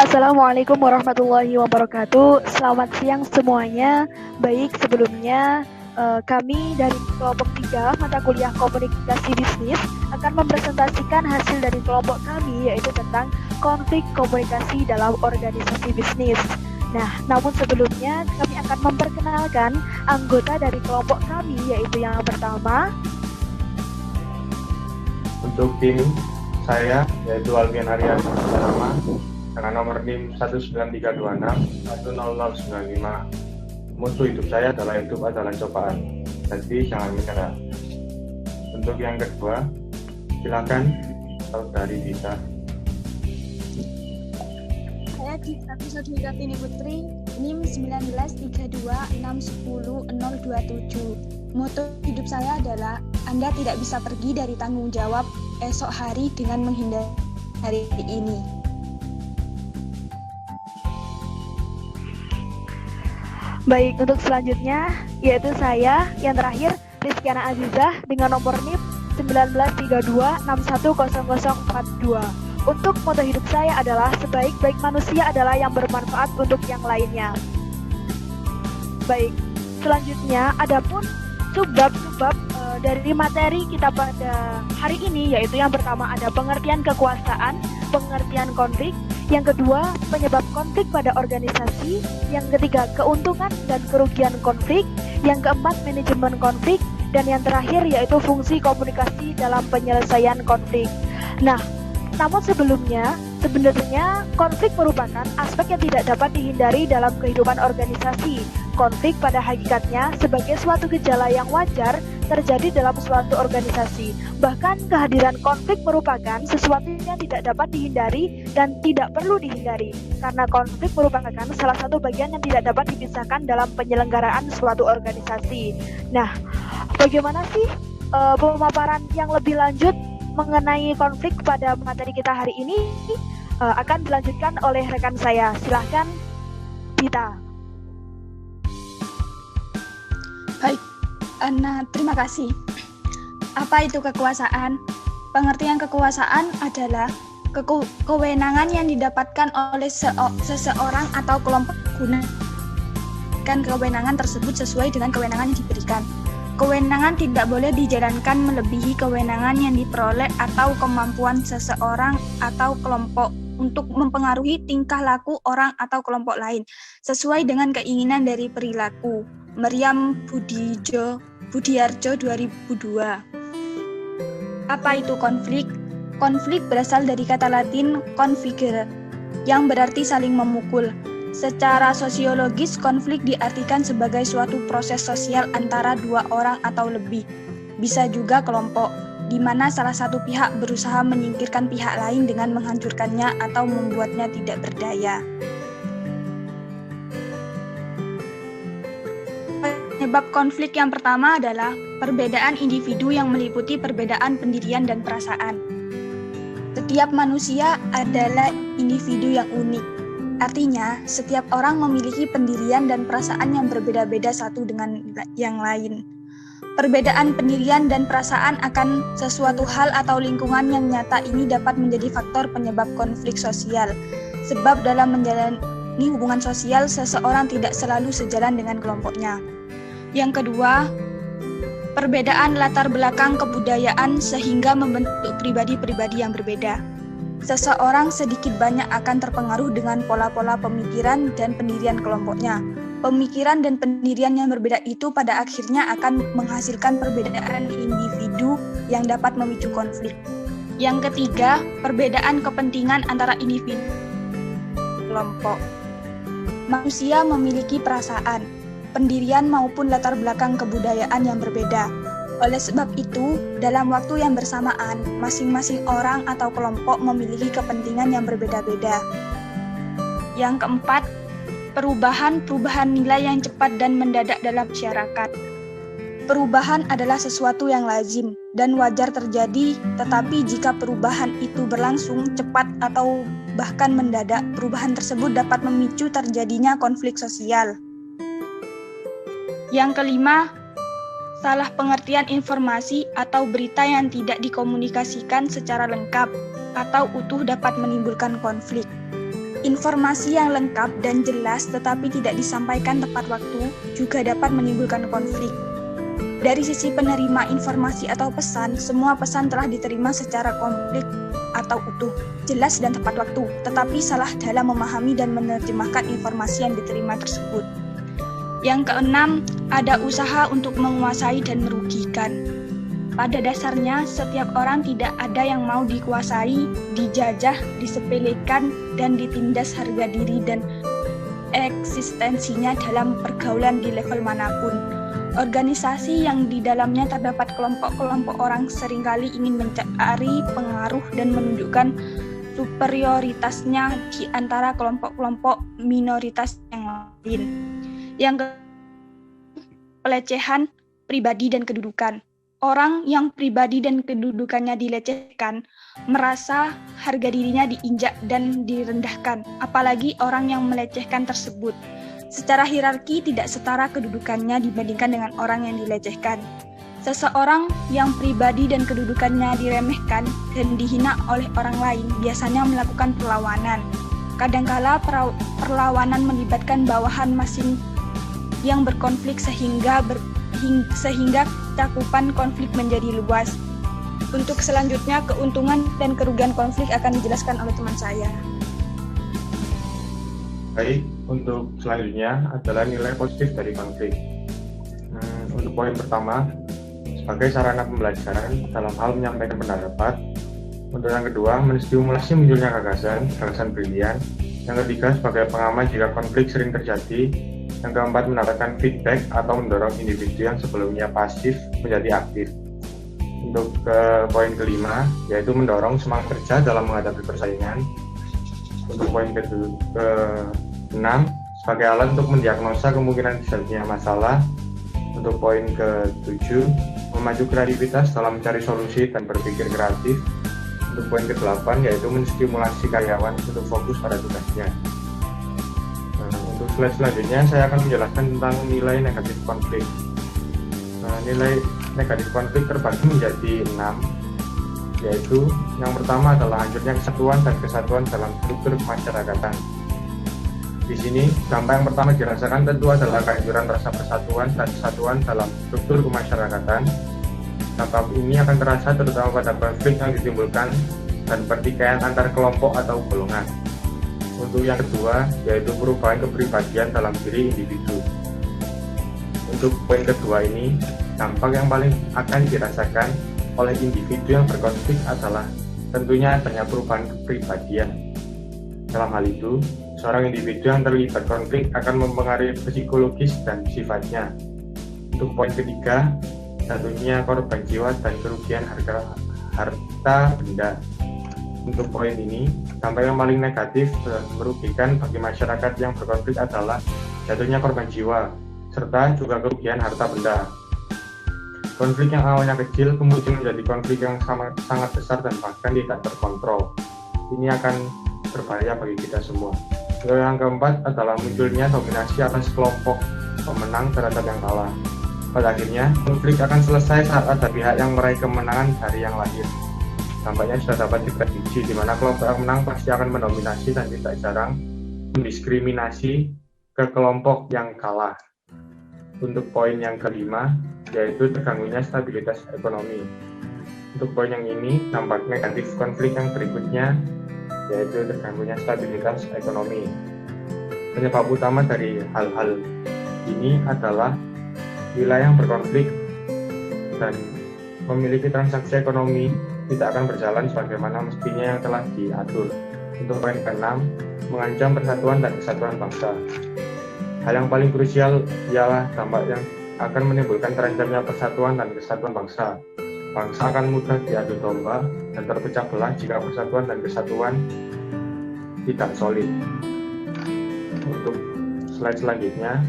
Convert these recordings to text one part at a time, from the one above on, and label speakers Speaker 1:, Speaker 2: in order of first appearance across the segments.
Speaker 1: Assalamualaikum warahmatullahi wabarakatuh. Selamat siang semuanya. Baik, sebelumnya kami dari kelompok 3 mata kuliah komunikasi bisnis akan mempresentasikan hasil dari kelompok kami, yaitu tentang konflik komunikasi dalam organisasi bisnis. Nah, namun sebelumnya kami akan memperkenalkan anggota dari kelompok kami, yaitu yang pertama.
Speaker 2: Untuk tim saya, yaitu Alfian Arya Salama, dengan nomor NIM 19326-10095. Mutu hidup saya adalah cobaan, jadi jangan menyerah. Untuk yang kedua, silakan saudari Dita.
Speaker 3: Saya Dita Sodwikatini Putri, NIM 19326100027. Moto hidup saya adalah Anda tidak bisa pergi dari tanggung jawab esok hari dengan menghindari hari ini.
Speaker 1: Baik, untuk selanjutnya yaitu saya yang terakhir, Rizkyana Azizah dengan nomor NIM 1932610042. Untuk moto hidup saya adalah sebaik-baik manusia adalah yang bermanfaat untuk yang lainnya. Baik, selanjutnya adapun subbab dari materi kita pada hari ini, yaitu yang pertama ada pengertian kekuasaan, pengertian konflik, yang kedua penyebab konflik pada organisasi, yang ketiga keuntungan dan kerugian konflik, yang keempat manajemen konflik, dan yang terakhir yaitu fungsi komunikasi dalam penyelesaian konflik. Nah, namun sebelumnya sebenarnya konflik merupakan aspek yang tidak dapat dihindari dalam kehidupan organisasi. Konflik pada hakikatnya sebagai suatu gejala yang wajar terjadi dalam suatu organisasi. Bahkan kehadiran konflik merupakan sesuatu yang tidak dapat dihindari dan tidak perlu dihindari, karena konflik merupakan salah satu bagian yang tidak dapat dipisahkan dalam penyelenggaraan suatu organisasi. Nah, bagaimana sih pemaparan yang lebih lanjut mengenai konflik pada materi kita hari ini akan dilanjutkan oleh rekan saya. Silahkan, Dita.
Speaker 3: Baik, terima kasih. Apa itu kekuasaan? Pengertian kekuasaan adalah kewenangan yang didapatkan oleh seseorang atau kelompok gunakan kewenangan tersebut sesuai dengan kewenangan yang diberikan. Kewenangan tidak boleh dijalankan melebihi kewenangan yang diperoleh atau kemampuan seseorang atau kelompok untuk mempengaruhi tingkah laku orang atau kelompok lain sesuai dengan keinginan dari perilaku. Meriam Budiarjo 2002. Apa itu konflik? Konflik berasal dari kata Latin configere, yang berarti saling memukul. Secara sosiologis, konflik diartikan sebagai suatu proses sosial antara dua orang atau lebih, bisa juga kelompok, di mana salah satu pihak berusaha menyingkirkan pihak lain dengan menghancurkannya atau membuatnya tidak berdaya. Penyebab konflik yang pertama adalah perbedaan individu yang meliputi perbedaan pendirian dan perasaan. Setiap manusia adalah individu yang unik. Artinya, setiap orang memiliki pendirian dan perasaan yang berbeda-beda satu dengan yang lain. Perbedaan pendirian dan perasaan akan sesuatu hal atau lingkungan yang nyata ini dapat menjadi faktor penyebab konflik sosial. Sebab dalam menjalani hubungan sosial, seseorang tidak selalu sejalan dengan kelompoknya. Yang kedua, perbedaan latar belakang kebudayaan sehingga membentuk pribadi-pribadi yang berbeda. Seseorang sedikit banyak akan terpengaruh dengan pola-pola pemikiran dan pendirian kelompoknya. Pemikiran dan pendirian yang berbeda itu pada akhirnya akan menghasilkan perbedaan individu yang dapat memicu konflik. Yang ketiga, perbedaan kepentingan antara individu dan kelompok. Manusia memiliki perasaan, pendirian maupun latar belakang kebudayaan yang berbeda. Oleh sebab itu, dalam waktu yang bersamaan, masing-masing orang atau kelompok memiliki kepentingan yang berbeda-beda. Yang keempat, perubahan nilai yang cepat dan mendadak dalam masyarakat. Perubahan adalah sesuatu yang lazim dan wajar terjadi, tetapi jika perubahan itu berlangsung cepat atau bahkan mendadak, perubahan tersebut dapat memicu terjadinya konflik sosial. Yang kelima, salah pengertian informasi atau berita yang tidak dikomunikasikan secara lengkap atau utuh dapat menimbulkan konflik. Informasi yang lengkap dan jelas tetapi tidak disampaikan tepat waktu juga dapat menimbulkan konflik. Dari sisi penerima informasi atau pesan, semua pesan telah diterima secara komplit atau utuh, jelas dan tepat waktu, tetapi salah dalam memahami dan menerjemahkan informasi yang diterima tersebut. Yang keenam, ada usaha untuk menguasai dan merugikan. Pada dasarnya, setiap orang tidak ada yang mau dikuasai, dijajah, disepelekan, dan ditindas harga diri dan eksistensinya dalam pergaulan di level manapun. Organisasi yang di dalamnya terdapat kelompok-kelompok orang seringkali ingin mencari pengaruh dan menunjukkan superioritasnya di antara kelompok-kelompok minoritas yang lain. Yang pelecehan pribadi dan kedudukan. Orang yang pribadi dan kedudukannya dilecehkan merasa harga dirinya diinjak dan direndahkan, apalagi orang yang melecehkan tersebut. Secara hierarki tidak setara kedudukannya dibandingkan dengan orang yang dilecehkan. Seseorang yang pribadi dan kedudukannya diremehkan dan dihina oleh orang lain biasanya melakukan perlawanan. Kadangkala perlawanan melibatkan bawahan masing yang berkonflik sehingga cakupan konflik menjadi luas. Untuk selanjutnya, keuntungan dan kerugian konflik akan dijelaskan oleh teman saya.
Speaker 2: Baik, untuk selanjutnya adalah nilai positif dari konflik. Untuk poin pertama, sebagai sarana pembelajaran dalam hal menyampaikan pendapat. Untuk yang kedua, menstimulasi munculnya gagasan brilian. Yang ketiga, sebagai pengaman jika konflik sering terjadi. Yang keempat, mendapatkan feedback atau mendorong individu yang sebelumnya pasif menjadi aktif. Untuk poin kelima, yaitu mendorong semangat kerja dalam menghadapi persaingan. Untuk poin ke-6, sebagai alat untuk mendiagnosa kemungkinan terjadinya masalah. Untuk poin ke-7, memacu kreativitas dalam mencari solusi dan berpikir kreatif. Untuk poin ke-8, yaitu menstimulasi karyawan untuk fokus pada tugasnya. Untuk slide selanjutnya, saya akan menjelaskan tentang nilai negatif konflik. Nilai negatif konflik terbagi menjadi 6, yaitu yang pertama adalah hancurnya kesatuan dan kesatuan dalam struktur kemasyarakatan. Di sini, dampak yang pertama dirasakan tentu adalah kehancuran rasa persatuan dan kesatuan dalam struktur kemasyarakatan. Dampak ini akan terasa terutama pada konflik yang ditimbulkan dan pertikaian antar kelompok atau golongan. Untuk yang kedua, yaitu perubahan kepribadian dalam diri individu. Untuk poin kedua ini, dampak yang paling akan dirasakan oleh individu yang berkonflik adalah tentunya adanya perubahan kepribadian. Dalam hal itu, seorang individu yang terlibat konflik akan mempengaruhi psikologis dan sifatnya. Untuk poin ketiga, tentunya korban jiwa dan kerugian harta benda. Untuk poin ini, dampak yang paling negatif dan merugikan bagi masyarakat yang berkonflik adalah jatuhnya korban jiwa, serta juga kerugian harta benda. Konflik yang awalnya kecil kemudian menjadi konflik yang sangat besar dan bahkan tidak terkontrol. Ini akan berbahaya bagi kita semua. Yang keempat adalah munculnya dominasi atas kelompok pemenang terhadap yang kalah. Pada akhirnya, konflik akan selesai saat ada pihak yang meraih kemenangan dari yang lain. Tampaknya sudah dapat diprediksi di mana kelompok yang menang pasti akan mendominasi dan tidak jarang mendiskriminasi ke kelompok yang kalah. Untuk poin yang kelima, yaitu terganggunya stabilitas ekonomi. Untuk poin yang ini, dampak negatif konflik yang berikutnya, yaitu terganggunya stabilitas ekonomi. Penyebab utama dari hal-hal ini adalah wilayah yang berkonflik dan memiliki transaksi ekonomi tidak akan berjalan sebagaimana mestinya yang telah diatur. Untuk poin ke-6, mengancam persatuan dan kesatuan bangsa. Hal yang paling krusial ialah dampak yang akan menimbulkan terancamnya persatuan dan kesatuan bangsa. Bangsa akan mudah diadu domba dan terpecah belah jika persatuan dan kesatuan tidak solid. Untuk slide selanjutnya,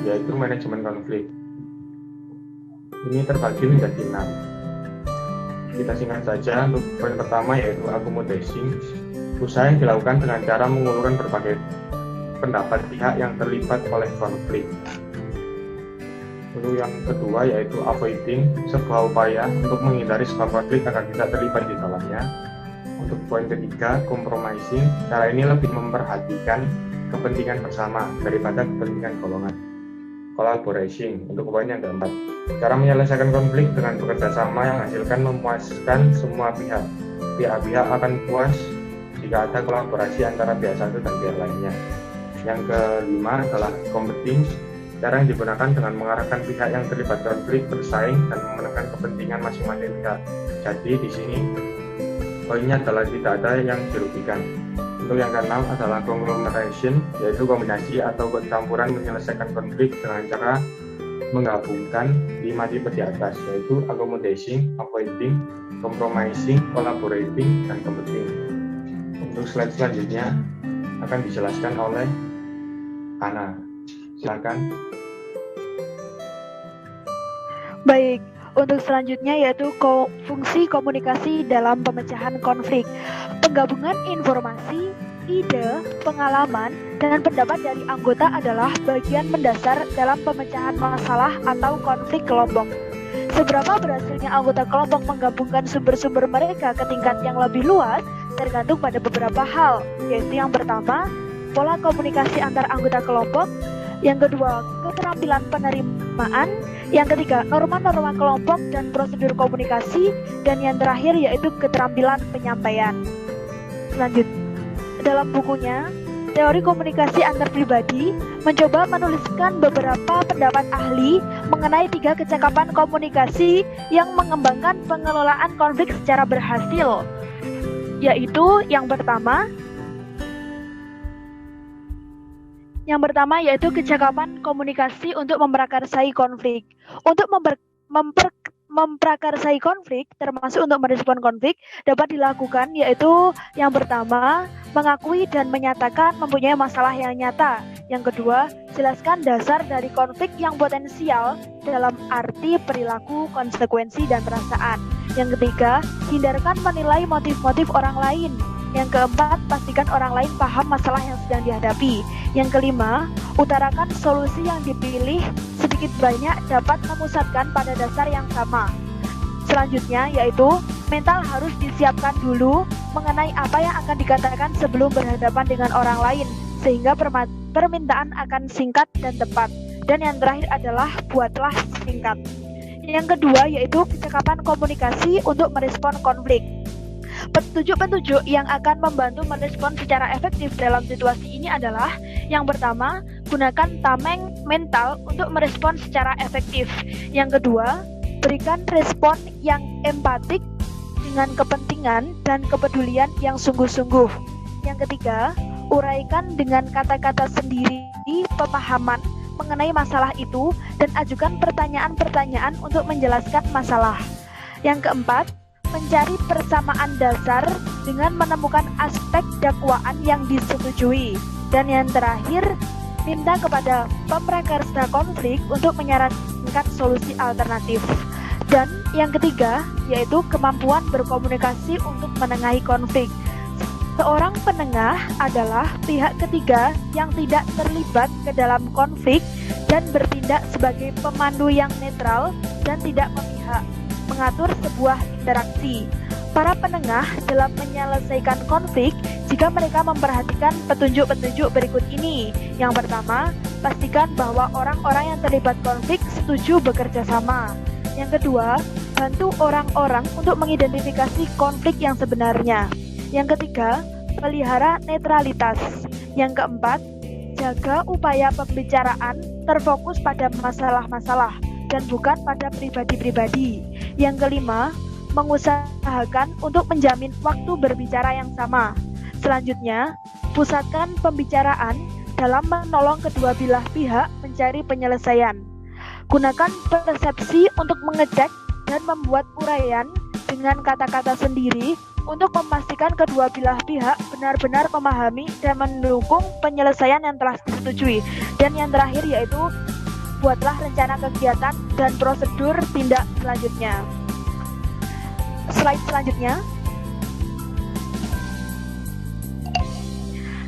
Speaker 2: yaitu manajemen konflik. Ini terbagi menjadi 6. Kita singkat saja. Untuk poin pertama yaitu accommodating, usaha yang dilakukan dengan cara mengumpulkan berbagai pendapat pihak yang terlibat oleh konflik. Lalu yang kedua yaitu avoiding, sebuah upaya untuk menghindari sebuah konflik agar tidak terlibat di dalamnya. Untuk poin ketiga, compromising. Cara ini lebih memperhatikan kepentingan bersama daripada kepentingan golongan. Collaborating. Untuk poin yang keempat, cara menyelesaikan konflik dengan bekerja sama yang hasilkan memuaskan semua pihak. Pihak-pihak akan puas jika ada kolaborasi antara pihak satu dan pihak lainnya. Yang kelima adalah competing. Cara yang digunakan dengan mengarahkan pihak yang terlibat konflik bersaing dan memenangkan kepentingan masing-masing pihak. Jadi di sini poinnya adalah tidak ada yang dirugikan. Untuk yang keenam adalah conglomeration, yaitu kombinasi atau campuran menyelesaikan konflik dengan cara menggabungkan 5 tipe di atas, yaitu accommodating, avoiding, compromising, collaborating, dan competing. Untuk slide selanjutnya akan dijelaskan oleh Ana. Silakan.
Speaker 1: Baik, untuk selanjutnya yaitu fungsi komunikasi dalam pemecahan konflik. Penggabungan informasi, ide, pengalaman, dan pendapat dari anggota adalah bagian mendasar dalam pemecahan masalah atau konflik kelompok. Seberapa berhasilnya anggota kelompok menggabungkan sumber-sumber mereka ke tingkat yang lebih luas tergantung pada beberapa hal, yaitu yang pertama, pola komunikasi antar anggota kelompok, yang kedua, keterampilan penerimaan, yang ketiga, norma-norma kelompok dan prosedur komunikasi, dan yang terakhir yaitu keterampilan penyampaian. Selanjutnya, dalam bukunya, Teori Komunikasi Antar Pribadi mencoba menuliskan beberapa pendapat ahli mengenai 3 kecakapan komunikasi yang mengembangkan pengelolaan konflik secara berhasil, yaitu yang pertama yaitu kecakapan komunikasi untuk memprakarsai konflik. Untuk memprakarsai konflik, termasuk untuk merespon konflik, dapat dilakukan yaitu yang pertama, mengakui dan menyatakan mempunyai masalah yang nyata. Yang kedua, jelaskan dasar dari konflik yang potensial dalam arti perilaku, konsekuensi, dan perasaan. Yang ketiga, hindarkan menilai motif-motif orang lain. Yang keempat, pastikan orang lain paham masalah yang sedang dihadapi. Yang kelima, utarakan solusi yang dipilih sedikit banyak dapat memusatkan pada dasar yang sama. Selanjutnya yaitu mental harus disiapkan dulu mengenai apa yang akan dikatakan sebelum berhadapan dengan orang lain, sehingga permintaan akan singkat dan tepat. Dan yang terakhir adalah buatlah singkat. Yang kedua yaitu kecakapan komunikasi untuk merespon konflik. Petunjuk-petunjuk yang akan membantu merespon secara efektif dalam situasi ini adalah yang pertama, gunakan tameng mental untuk merespon secara efektif. Yang kedua, berikan respon yang empatik dengan kepentingan dan kepedulian yang sungguh-sungguh. Yang ketiga, uraikan dengan kata-kata sendiri pemahaman mengenai masalah itu dan ajukan pertanyaan-pertanyaan untuk menjelaskan masalah. Yang keempat, mencari persamaan dasar dengan menemukan aspek dakwaan yang disetujui. Dan yang terakhir, minta kepada pemrakarsa konflik untuk menyarankan solusi alternatif. Dan yang ketiga, yaitu kemampuan berkomunikasi untuk menengahi konflik. Seorang penengah adalah pihak ketiga yang tidak terlibat ke dalam konflik dan bertindak sebagai pemandu yang netral dan tidak memihak, mengatur sebuah interaksi. Para penengah dalam menyelesaikan konflik jika mereka memperhatikan petunjuk-petunjuk berikut ini. Yang pertama, pastikan bahwa orang-orang yang terlibat konflik setuju bekerja sama. Yang kedua, bantu orang-orang untuk mengidentifikasi konflik yang sebenarnya. Yang ketiga, pelihara netralitas. Yang keempat, jaga upaya pembicaraan terfokus pada masalah-masalah dan bukan pada pribadi-pribadi. Yang kelima, mengusahakan untuk menjamin waktu berbicara yang sama. Selanjutnya, pusatkan pembicaraan dalam menolong kedua belah pihak mencari penyelesaian. Gunakan persepsi untuk mengecek dan membuat uraian dengan kata-kata sendiri untuk memastikan kedua belah pihak benar-benar memahami dan mendukung penyelesaian yang telah disetujui. Dan yang terakhir yaitu buatlah rencana kegiatan dan prosedur tindak selanjutnya. Slide selanjutnya.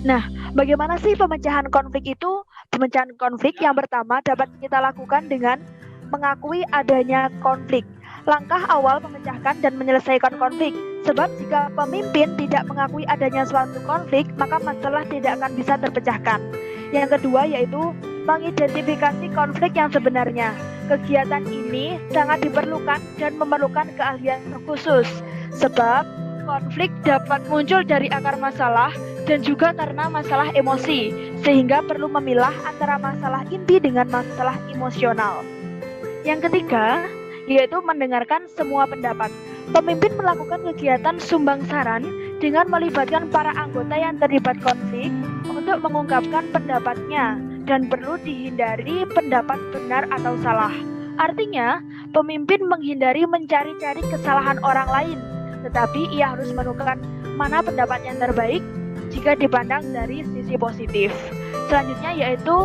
Speaker 1: Nah, bagaimana sih pemecahan konflik itu? Pemecahan konflik yang pertama dapat kita lakukan dengan mengakui adanya konflik. langkah awal memecahkan dan menyelesaikan konflik. Sebab jika pemimpin tidak mengakui adanya suatu konflik, maka masalah tidak akan bisa terpecahkan. Yang kedua yaitu mengidentifikasi konflik yang sebenarnya. Kegiatan ini sangat diperlukan dan memerlukan keahlian khusus. Sebab konflik dapat muncul dari akar masalah dan juga karena masalah emosi, sehingga perlu memilah antara masalah inti dengan masalah emosional. Yang ketiga, yaitu mendengarkan semua pendapat. Pemimpin melakukan kegiatan sumbang saran dengan melibatkan para anggota yang terlibat konflik untuk mengungkapkan pendapatnya dan perlu dihindari pendapat benar atau salah. Artinya, pemimpin menghindari mencari-cari kesalahan orang lain, tetapi ia harus menemukan mana pendapat yang terbaik jika dipandang dari sisi positif. Selanjutnya yaitu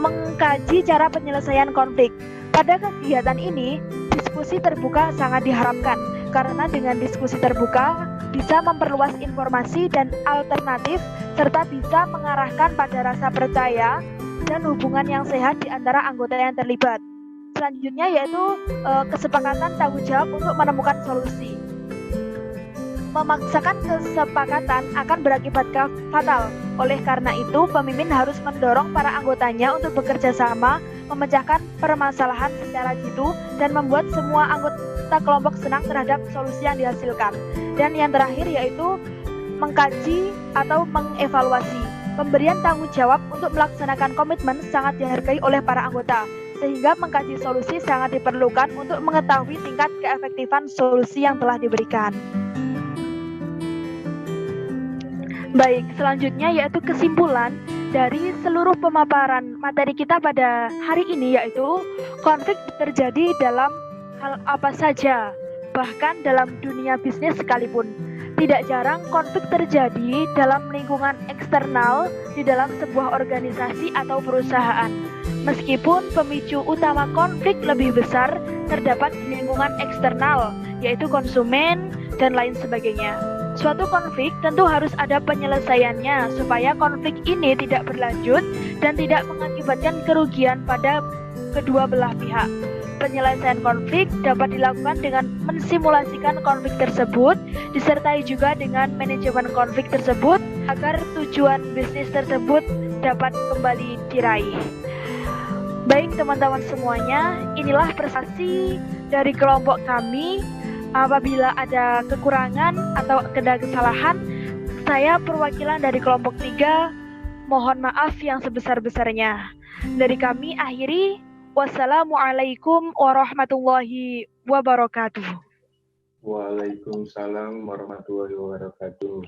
Speaker 1: mengkaji cara penyelesaian konflik. Pada kegiatan ini, diskusi terbuka sangat diharapkan karena dengan diskusi terbuka bisa memperluas informasi dan alternatif serta bisa mengarahkan pada rasa percaya dan hubungan yang sehat di antara anggota yang terlibat. Selanjutnya yaitu kesepakatan tanggung jawab untuk menemukan solusi. Memaksakan kesepakatan akan berakibat fatal. Oleh karena itu, pemimpin harus mendorong para anggotanya untuk bekerja sama, memecahkan permasalahan secara jitu, dan membuat semua anggota kelompok senang terhadap solusi yang dihasilkan. Dan yang terakhir yaitu mengkaji atau mengevaluasi. Pemberian tanggung jawab untuk melaksanakan komitmen sangat dihargai oleh para anggota, sehingga mengkaji solusi sangat diperlukan untuk mengetahui tingkat keefektifan solusi yang telah diberikan. Baik, selanjutnya yaitu kesimpulan dari seluruh pemaparan materi kita pada hari ini, yaitu konflik terjadi dalam hal apa saja, bahkan dalam dunia bisnis sekalipun. Tidak jarang konflik terjadi dalam lingkungan eksternal di dalam sebuah organisasi atau perusahaan. Meskipun pemicu utama konflik lebih besar terdapat di lingkungan eksternal, yaitu konsumen dan lain sebagainya. Suatu konflik tentu harus ada penyelesaiannya supaya konflik ini tidak berlanjut dan tidak mengakibatkan kerugian pada kedua belah pihak. Penyelesaian konflik dapat dilakukan dengan mensimulasikan konflik tersebut, disertai juga dengan manajemen konflik tersebut agar tujuan bisnis tersebut dapat kembali diraih. Baik teman-teman semuanya, inilah prestasi dari kelompok kami. Apabila ada kekurangan atau ada kesalahan, saya perwakilan dari kelompok 3 mohon maaf yang sebesar-besarnya. Dari kami akhiri, wassalamualaikum warahmatullahi wabarakatuh.
Speaker 2: Waalaikumsalam warahmatullahi wabarakatuh.